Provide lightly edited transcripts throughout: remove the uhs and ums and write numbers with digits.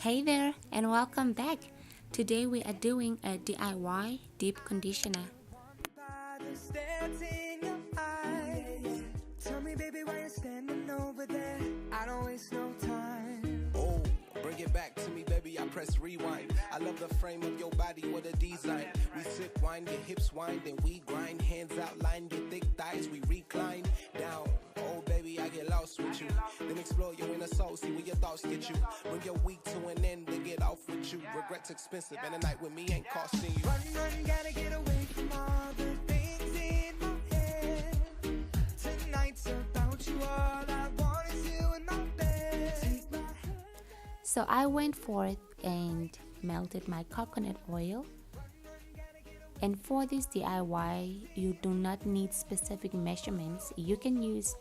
Hey there and welcome back. Today we are doing a DIY deep conditioner. Tell me, baby, why you're standing over there? I don't waste no time. Oh, bring it back to me, baby. I press rewind. I love the frame of your body, what a design. We sip wine, your hips wind, then we grind. Hands outline, your thick thighs, we recline down. Oh, baby, I get lost with you. Then explore your inner soul, see where your thoughts get you. Bring your week to an end, then get off with you. Regret's expensive, and a night with me ain't costing you. Run, run, gotta get away from all the things in my head. Tonight's about you, all I want is you in my bed. Take my hand. So I went forth and melted my coconut oil. And for this DIY, you do not need specific measurements. You can use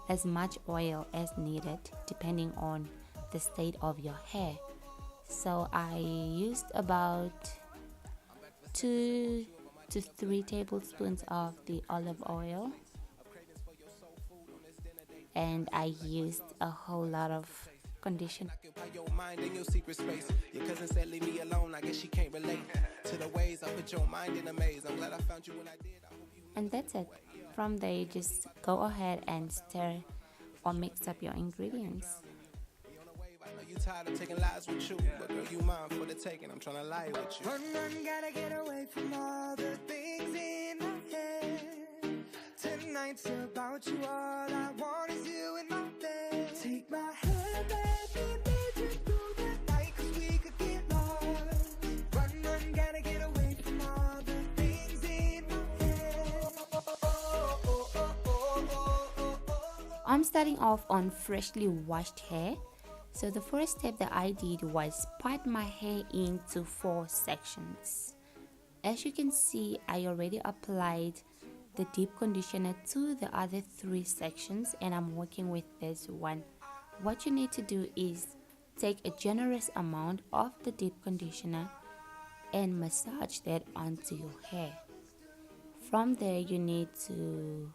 as much oil as needed depending on the state of your hair. So I used about 2 to 3 tablespoons of the olive oil, and I used a whole lot of conditioner. Your mind in your secret space. Your cousin said leave me alone. I guess she can't relate to the ways I put your mind in a maze. I'm glad I found you when I did. And that's it. From there, you just go ahead and stir or mix up your ingredients. I know you tired of taking lies with you, but girl, you mine for the taking. I'm trying to lie with you. Run, run, gotta get away from all the things in my head. Tonight's about you, all I want is you in my bed. Take my hand, baby, lead you through the night, 'cause we could get lost. Run, run, gotta get away from all the things in my head. I'm starting off on freshly washed hair. So the first step that I did was part my hair into 4 sections. As you can see, I already applied the deep conditioner to the other 3 sections, and I'm working with this one. What you need to do is take a generous amount of the deep conditioner and massage that onto your hair. From there, you need to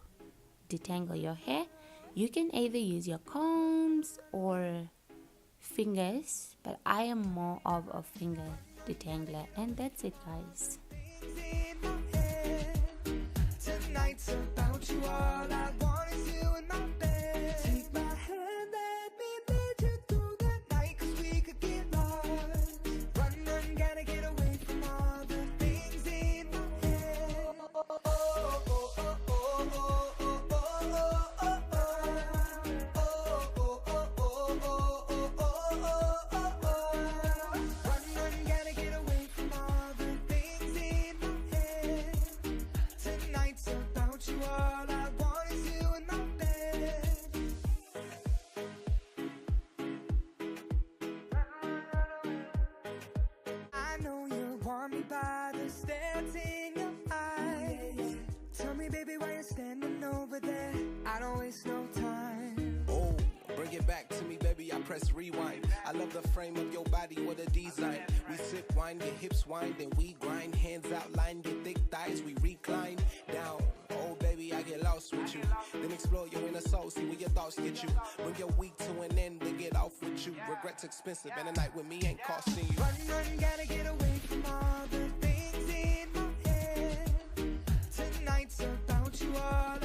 detangle your hair. You can either use your combs or fingers, but I am more of a finger detangler, and that's it, guys. Tonight's about you, all I want is you in my bed. Take my hand, let me lead you through the night, 'cause we could get lost. Run, run, gotta get away from all the things in my head. Run, run, gotta get away from all the things in my head. Tonight's about you, all I want is you in my bed. I know you want me by the steps in your eyes. Tell me, baby, why you're standing over there? I don't waste no time. Oh, bring it back to me, baby. I press rewind. I love the frame of your body, what a design. We sip wine, your hips wind, then we grind. Hands outline, your thick thighs, we recline down. Oh, baby, I get lost with you. Then explore your inner soul, see where your thoughts get you. Bring your week to an end, then get off with you. Regret's expensive, and a night with me ain't costing you. Run, run, gotta get away from all the things in my head. Tonight's about you, all